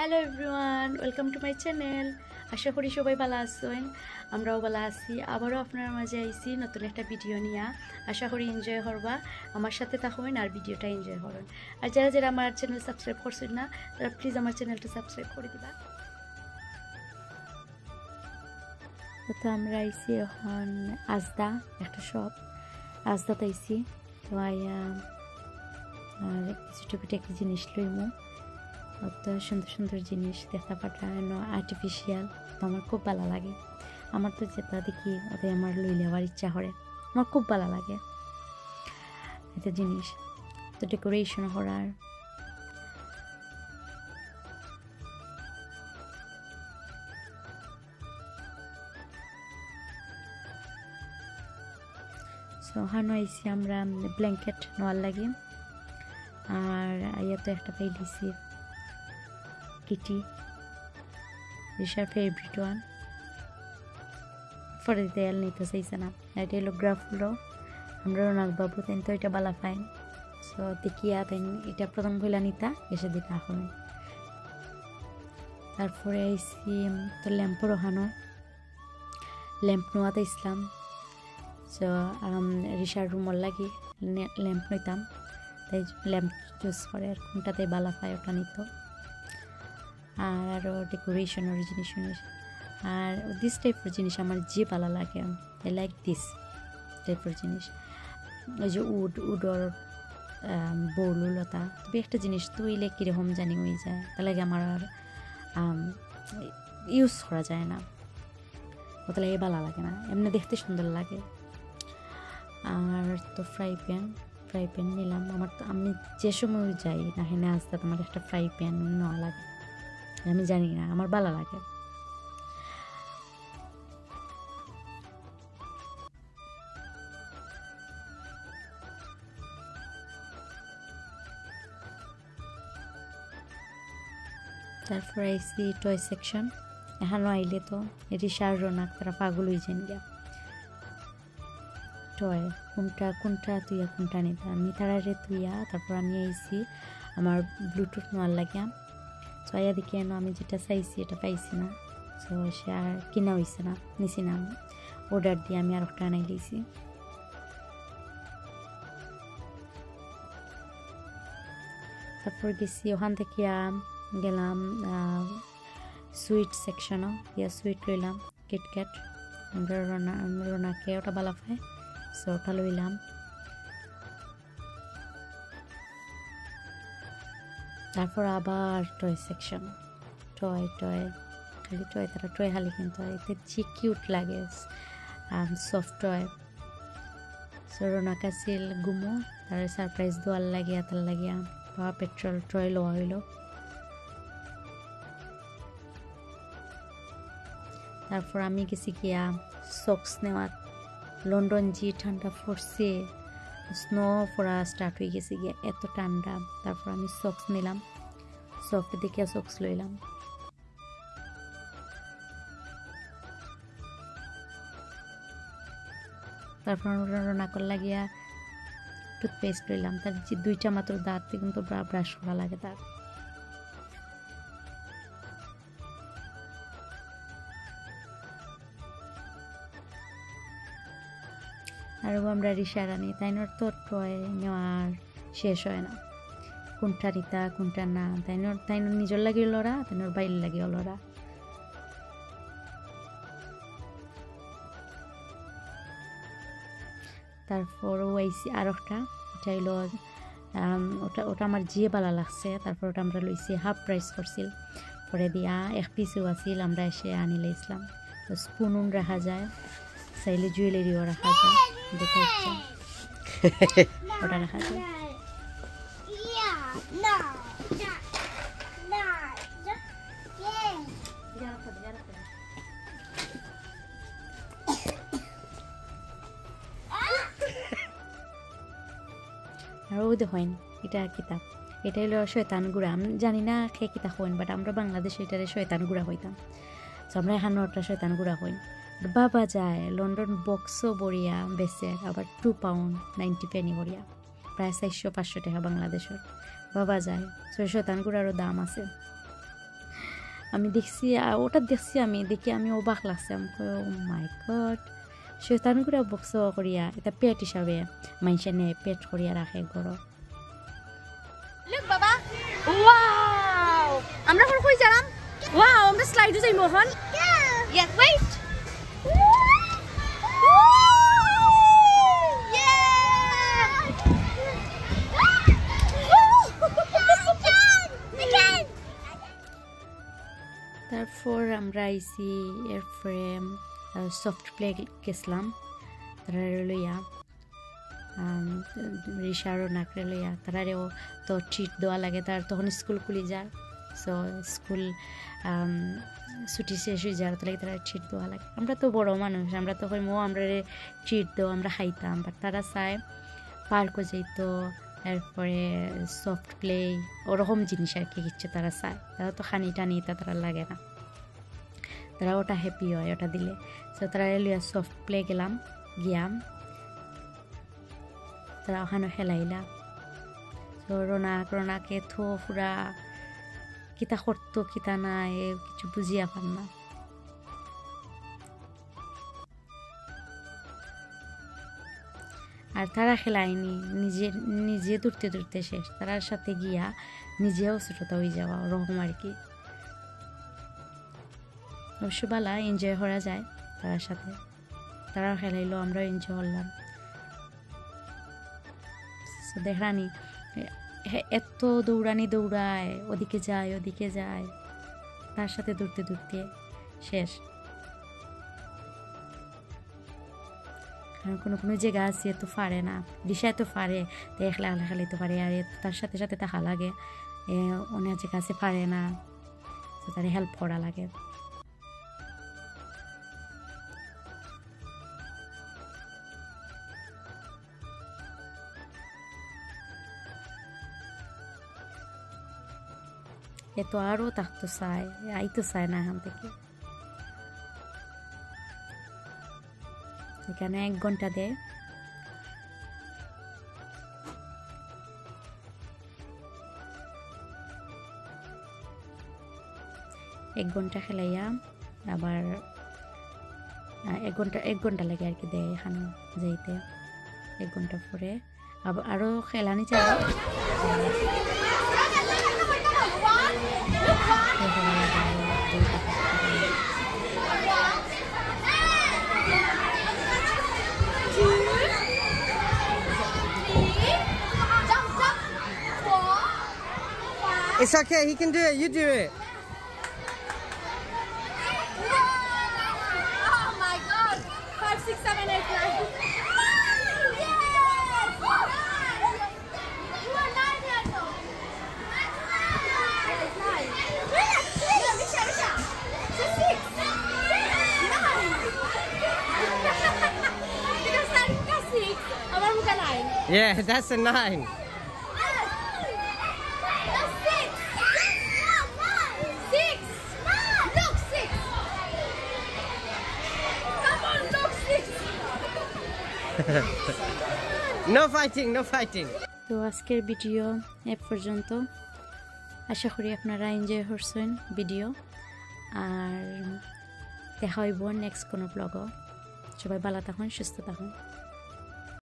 Hello everyone, welcome to my channel. আশা করি সবাই ভালো আছেন, আমরাও ভালো আছি। আবারও আপনার মাঝে আইছি নতুন একটা ভিডিও নিয়ে। আশা করি এনজয় করবা, আমার সাথে থাকবেন আর ভিডিওটা এনজয় করেন। আর যারা যারা আমার চ্যানেল সাবস্ক্রাইব করছেন না, তারা প্লিজ আমার চ্যানেলটা সাবস্ক্রাইব করে দিবা। তো আমরা আইছি এখন আজদা, একটা শপ আজদাতে আইছি। তো আইয়া আর কিছু টুকিটাকি জিনিস লইমু। অত সুন্দর সুন্দর জিনিস দেখতে পাঠানো আর্টিফিশিয়াল, তো আমার খুব ভালো লাগে। আমার তো যেটা দেখি ওদের আমার লই নেওয়ার ইচ্ছা করে, আমার খুব ভালো লাগে এটা জিনিস। তো ডেকোরেশন করার হানো আইসি আমরা ব্ল্যাঙ্কেট নেওয়ার লাগে। আর আইয়া তো একটা পাই দিছি কিটি, রিসার ফেভারিট ওয়ান। পরে দেয়াল নিতে চাইছে না, এটা হলো গ্রাফগুলো আমরা রোনাক বাবু তাই তো এটা বালা ফাইন। সো দেখিয়া তাই এটা প্রথম বইলা নিতা এসে দিতে এখন। তারপরে আইসি তো ল্যাম্পও রহানো, ল্যাম্প নোয়াতে ইসলাম। সো রিসার রুমর লাগি ল্যাম্প নিতাম, তাই ল্যাম্প চুজ করে আর কোনটাতে বালা পায় ওটা নিত। আর আরও ডেকোরেশনের জিনিস জিনিস আর দিস টাইপের জিনিস আমার যে ভালো লাগে, আই লাইক দিস টাইপের জিনিস। ওই যে উডর বৌলতা, তবে একটা জিনিস তৈলে কীরকম জানি হয়ে যায়, তার লাগে আমার আর ইউজ করা যায় না, ওটা লাগে ভালো লাগে না, এমনি দেখতে সুন্দর লাগে। আর তো ফ্রাই প্যান নিলাম। আমার তো আমি যে সময় যাই না হেনে আসতে আমার একটা ফ্রাই প্যান নেওয়া লাগে, আমি জানি না আমার ভালো লাগে। তারপরে আইসি টয় সেকশন। এখানেও আইলে তো রিসার রোনাক তারা পাগল হয়ে যান গিয়া টয় কোনটা তুইয়া কোনটা নিতা, আমি তারা রে তুইয়া। তারপর আমি আইসি আমার ব্লুটুথ নেওয়ার লাগিয়া। সো আইয়া দেখি এনো আমি যেটা চাইছি এটা পাইছি না, সো সে আর কিনা হয়েছে না, নিছি না, অর্ডার দিয়ে আমি আর একটা আনাই লিছি। তারপর গেছি ওখান থেকে গেলাম সুইট সেকশনও, ইয়া সুইট লইলাম কিটক্যাট। আমরা রোনাকে ওটা ভালো পায়, সো ওটা লইলাম। তারপর আবার টয় সেকশন, টয় খালি টয়, তারা টয় খালি কিন্তু এতে যে কিউট লাগে সফট টয়। সো রোনাক আছিল গুমো, তার সারপ্রাইজ দেওয়ার লাগিয়া তার লাগিয়া পাওয়া পেট্রোল টয় লওয়া হইল। তারপর আমি গেছি গিয়া সক্স নেওয়ার। লন্ডন যে ঠান্ডা পড়ছে, স্নো পড়া স্টার্ট হয়ে গেছে গিয়া, এত ঠান্ডা। তারপর আমি সক্স নিলাম, সফট দেখিয়া সক্স লইলাম। তারপর রোনাকর লাগিয়া টুথপেস্ট লইলাম, তার যে দুইটা মাত্র দাঁত কিন্তু ব্রাশ করা লাগে তার। আরও আমরা রিসার আনি, তাইনোর তো টয় নেওয়ার শেষ হয় না, কোনটা রিতা কোনটা না। তাইনোর নিজের লাগে লড়া, তাইনোর বাইর লাগে লড়া। তারপরও আইসি আর একটা, এটা হইলো ওটা আমার যে ভালো লাগছে। তারপর ওটা আমরা লইছি, হাফ প্রাইস করছিল, পরে দিয়া এক পিসও আছিল, আমরা এসে আনি লাইছিলাম। তো স্পুন রাখা যায়, চাইলে জুয়েলারিও রাখা যায়, দেখে ওটা রাখা যায়। আর ওই দেখেন এটা কিতাব, এটা হলো শয়তান গুড়া। আমি জানি না খেয়ে কিতা হইন, বাট আমরা বাংলাদেশে এটারে শয়তান গুড়া হইতাম। তো আমরা এখানে ওটা শয়তান গুড়া হইন। বাবা যায় লন্ডন বক্সও বড়িয়া বেচে, আবার 2 পাউন্ড 90 পেনি বড়িয়া, প্রায় 400-500 টাকা বাংলাদেশের। বাবা যায়, শয়তান গুড়ারও দাম আছে। আমি দেখছি ওটা দেখছি আমি দেখি আমি অবাক লাগছে আমি ও মাই গড শয়তান করে বক্স করিয়া এটা পেট হিসাবে মানুষে নেয় পেট করিয়া রাখে গড় Look, Baba. Wow! আমরা এখন কই যাম? Wow, আমরা স্লাইডে যাইমু এখন? Yes, wait. তারপর আমরা আইসি এরপরে সফট প্লে গেছিলাম তারা লইয়া রিসারও নাকড়ে লইয়া তারারেও তো ট্রিট দেওয়া লাগে তার তখন স্কুল খুলি যায় সো স্কুল ছুটি শেষ হয়ে যাওয়ার লাগে তারা ট্রিট দেওয়া লাগে আমরা তো বড় মানুষ আমরা তো মো আমরা ট্রিট দেওয়া আমরা খাইতাম বাট তারা চায় পার্কও যেত এরপরে সফট প্লে ওরকম জিনিস আর কি ইচ্ছে তারা চায় তারা তো খানি টানি তারা লাগে না তারা ওটা হ্যাপি হয় ওটা দিলে সো তারা লিয়া সফট প্লে গেলাম গিয়াম তারা ওখানে খেলাইলা তো রোনাকে থো ফুরা কিতা করতো কিতা নাই কিছু বুঝিয়া পান না আর তারা খেলায়নি নিজে দূরতে শেষ তারার সাথে গিয়া নিজেও ছোটতা হয়ে যাওয়া ওরকম আর কি অবশ্য বালা এনজয় করা যায় তার সাথে তারা খেলাইলো আমরাও এনজয় করলাম দেখরানি এত দৌড়ায় ওদিকে যায় তার সাথে দূরতে শেষ কারণ কোনো জায়গা আছে তো পারে না দিশায় তো পারে তো একলা খেলাইতে পারে আর তার সাথে থাকা লাগে অনেক জায়গা আছে পারে না তো তার হেল্প করা লাগে এ তো আরও থাকতো চায় আইতো চায় না এখান থেকে এখানে 1 ঘন্টা দেয় এক ঘন্টা খেলাইয়া আবার 1 ঘন্টা লাগে আর কি দেয় এখানে যাইতে 1 ঘন্টা পরে আবার আরও খেলানি চায় It's okay, he can do it, you do it. Oh my god. 5, 6, 7, 8, 9. You are 9 years old. 9. Risha. 6. 9. Because I'm 6. I'm 9. Yeah, that's a 9. No fighting. তো আজকের ভিডিও এ পর্যন্ত আশা করি আপনারা এনজয় করছেন ভিডিও আর দেখা হইব নেক্সট কোনো ব্লগও সবাই ভালো থাকুন সুস্থ থাকুন